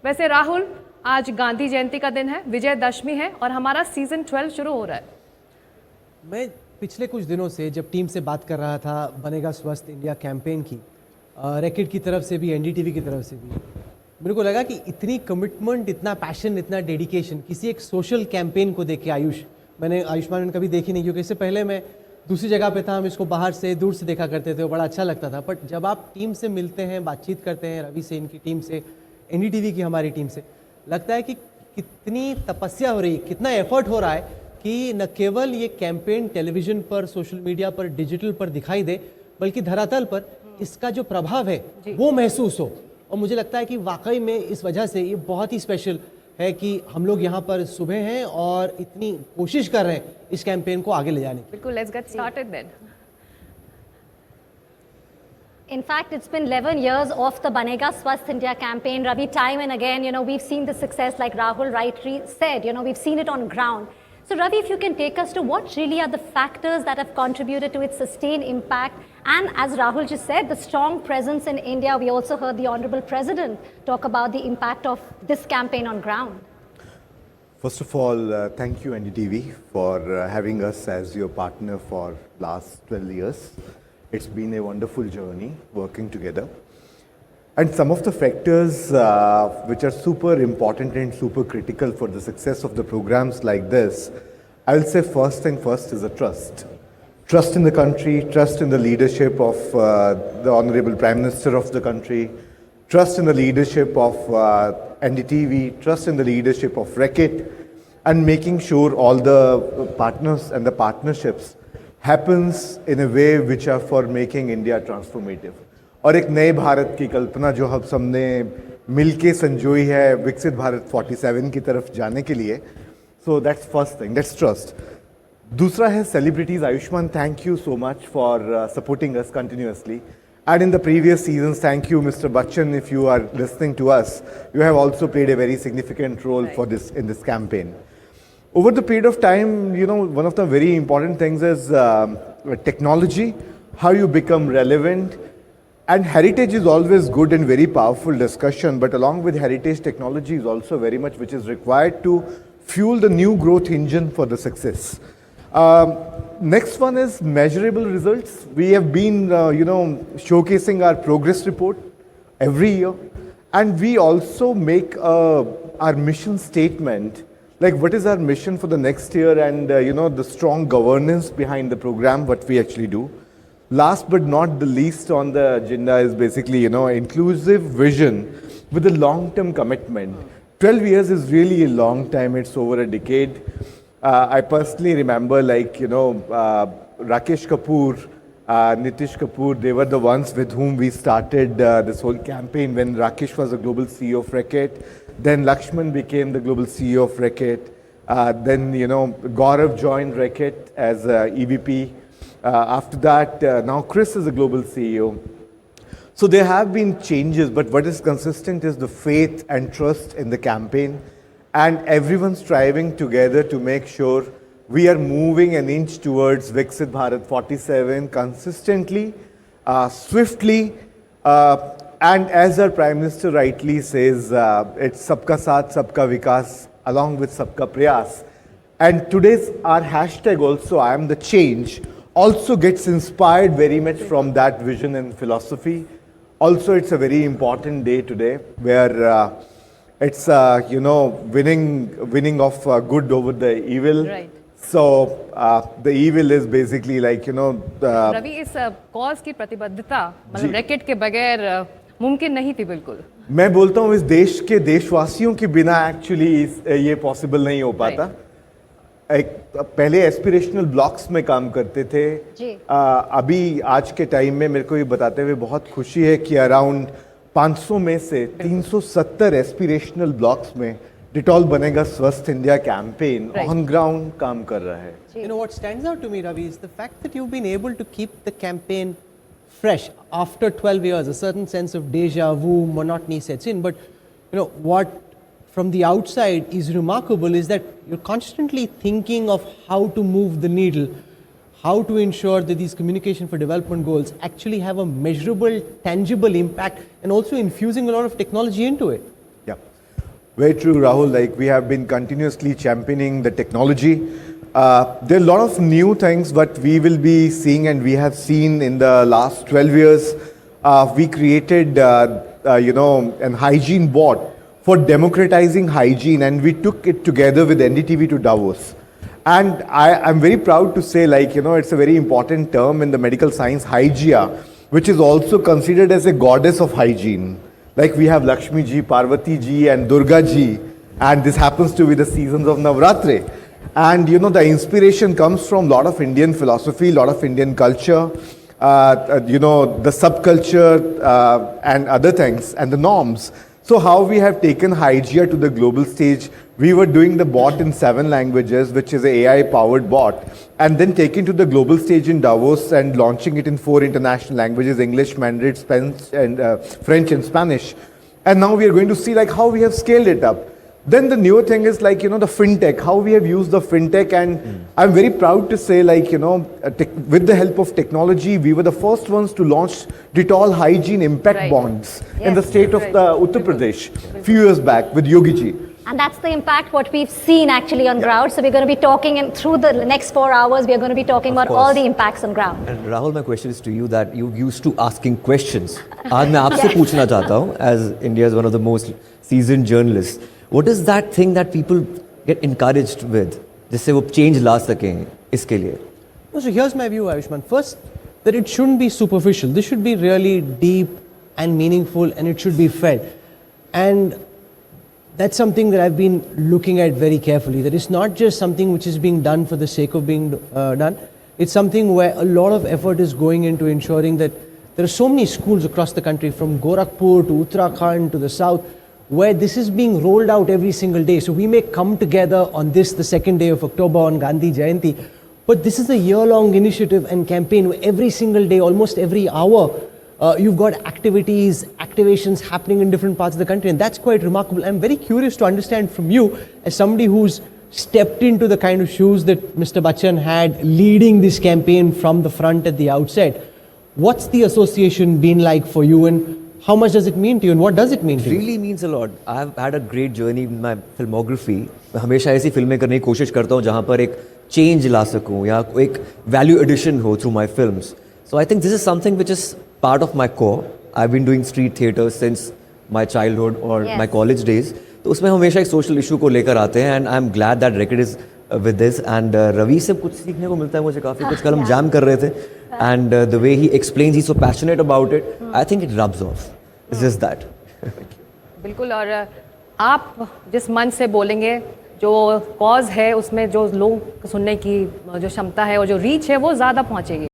वैसे राहुल, आज गांधी जयंती का दिन है, विजयदशमी है और हमारा सीजन 12 शुरू हो रहा है। मैं पिछले कुछ दिनों से जब टीम से बात कर रहा था बनेगा स्वस्थ इंडिया कैंपेन की, रैकेट की तरफ से भी, एनडीटीवी की तरफ से भी, मेरे को लगा कि इतनी कमिटमेंट, इतना पैशन, इतना डेडिकेशन किसी एक सोशल कैंपेन को देख के मैंने आयुष्मान कभी देखी नहीं, क्योंकि इससे पहले मैं दूसरी जगह पे था, हम इसको बाहर से दूर से देखा करते थे, वो बड़ा अच्छा लगता था। बट जब आप टीम से मिलते हैं, बातचीत करते हैं, रवि से, इनकी टीम से, एनडीटीवी की हमारी टीम से, लगता है कि कितनी तपस्या हो रही है, कितना एफर्ट हो रहा है कि न केवल ये कैंपेन टेलीविजन पर, सोशल मीडिया पर, डिजिटल पर दिखाई दे, बल्कि धरातल पर इसका जो प्रभाव है वो महसूस हो। और मुझे लगता है कि वाकई में इस वजह से ये बहुत ही स्पेशल है कि हम लोग यहाँ पर सुबह हैं और इतनी कोशिश कर रहे हैं इस कैंपेन को आगे ले जाने की। बिल्कुल, let's get started then. In fact, it's been 11 years of the Banega Swasth India campaign. Ravi, time and again, we've seen the success, like Rahul rightly said, we've seen it on ground. So Ravi, if you can take us to what really are the factors that have contributed to its sustained impact, and as Rahul just said, the strong presence in India. We also heard the Honorable President talk about the impact of this campaign on ground. First of all, thank you NDTV for having us as your partner for last 12 years. It's been a wonderful journey working together. And some of the factors which are super important and super critical for the success of the programs like this, I will say first thing first is a trust. Trust in the country, trust in the leadership of the Honorable Prime Minister of the country, trust in the leadership of NDTV, trust in the leadership of Reckitt, and making sure all the partners and the partnerships happens in a way which are for making India transformative. और एक नए भारत की कल्पना जो हम सबने मिलके संजोई है विकसित भारत 47 की तरफ जाने के लिए. So that's first thing, that's trust. दूसरा है celebrities. Ayushman, thank you so much for supporting us continuously. And in the previous seasons, thank you, Mr. Bachchan, if you are listening to us. You have also played a very significant role for this in this campaign. Over the period of time, one of the very important things is technology, how you become relevant. And heritage is always good and very powerful discussion, but along with heritage, technology is also very much which is required to fuel the new growth engine for the success. Next one is measurable results. We have been, showcasing our progress report every year, and we also make our mission statement, like what is our mission for the next year, and the strong governance behind the program, what we actually do. Last but not the least on the agenda is basically, inclusive vision with a long-term commitment. 12 years is really a long time. It's over a decade. I personally remember, Rakesh Kapoor, Nitish Kapoor, they were the ones with whom we started this whole campaign when Rakesh was the global CEO of Reckitt. Then Lakshman became the global CEO of Reckitt. Then, Gaurav joined Reckitt as EVP. After that, now Chris is a global CEO. So there have been changes, but what is consistent is the faith and trust in the campaign, and everyone striving together to make sure we are moving an inch towards Viksit Bharat 47 consistently, swiftly, and as our Prime Minister rightly says, it's Sabka Saath, Sabka Vikas, along with Sabka Prayas. And today's our hashtag also, I am the change, also gets inspired very much from that vision and philosophy. Also, it's a very important day today where it's, winning of good over the evil. Right. So, the evil is basically Ravi, इस cause की प्रतिबद्धता मतलब racket के बगैर मुमकिन नहीं थी बिल्कुल. मैं बोलता हूँ इस देश के देशवासियों के बिना एक्चुअली ये पॉसिबल नहीं हो पाता. पहले एस्पिरेशनल ब्लॉक्स में काम करते थे. अभी आज के टाइम में मेरे को ये बताते हुए बहुत खुशी है कि अराउंड 500 में से 370 एस्पिरेशनल ब्लॉक्स में Dettol Banega Swasth India campaign on ground काम कर रहा है. What stands out to me, Ravi, is the fact that you've been able to keep the campaign fresh after 12 years. A certain sense of deja vu, monotony sets in. But what from the outside is remarkable is that you're constantly thinking of how to move the needle, how to ensure that these communication for development goals actually have a measurable, tangible impact, and also infusing a lot of technology into it. Yeah. Very true, Rahul. Like we have been continuously championing the technology. There are a lot of new things what we will be seeing and we have seen in the last 12 years. We created, an hygiene bot for democratizing hygiene, and we took it together with NDTV to Davos. And I'm very proud to say, it's a very important term in the medical science, Hygia, which is also considered as a goddess of hygiene. Like we have Lakshmi ji, Parvati ji, and Durga ji, and this happens to be the seasons of Navratri. And the inspiration comes from a lot of Indian philosophy, a lot of Indian culture, the subculture and other things and the norms. So how we have taken Hygia to the global stage, we were doing the bot in 7 languages, which is an AI-powered bot, and then taken to the global stage in Davos and launching it in 4 international languages, English, Mandarin, French and Spanish. And now we are going to see how we have scaled it up. Then the new thing is the fintech, how we have used the fintech, and I'm very proud to say with the help of technology, we were the first ones to launch Dettol hygiene impact bonds in the state of the Uttar Pradesh a few years back with Yogi ji. And that's the impact what we've seen actually on ground. So we're going to be talking, and through the next 4 hours, we are going to be talking about all the impacts on ground. And Rahul, my question is to you that you used to asking questions. आज मैं आपसे पूछना चाहता हूँ, as India's one of the most seasoned journalists, what is that thing that people get encouraged with, जिससे वो change ला सकें इसके लिए? So here's my view, Ayushman. First, that it shouldn't be superficial. This should be really deep and meaningful, and it should be felt. And that's something that I've been looking at very carefully. That it's not just something which is being done for the sake of being done. It's something where a lot of effort is going into ensuring that there are so many schools across the country, from Gorakhpur to Uttarakhand to the south, where this is being rolled out every single day. So we may come together on this, the 2nd day of October, on Gandhi Jayanti, but this is a year-long initiative and campaign where every single day, almost every hour, you've got activations happening in different parts of the country, and that's quite remarkable. I'm very curious to understand from you, as somebody who's stepped into the kind of shoes that Mr. Bachchan had, leading this campaign from the front at the outset, what's the association been like for you, and how much does it mean to you, and what does it mean to you? It really means a lot. I've had a great journey in my filmography. मैं हमेशा ऐसी फिल्में करने की कोशिश करता हूँ जहाँ पर एक change ला सकूँ या एक value addition हो through my films. So I think this is something which is part of my core. I've been doing street theatre since my childhood or my college days. तो उसमें हमेशा एक social issue को लेकर आते हैं, and I'm glad that Reckitt is with this. And Ravi से कुछ सीखने को मिलता है मुझे काफ़ी. कुछ कल हम jam कर रहे थे, and the way he explains, he's so passionate about it. I think it rubs off. It's just that. बिल्कुल. और आप जिस मन से बोलेंगे, जो कॉज है उसमें जो लोग सुनने की जो क्षमता है और जो रीच है वो ज़्यादा पहुँचेगी.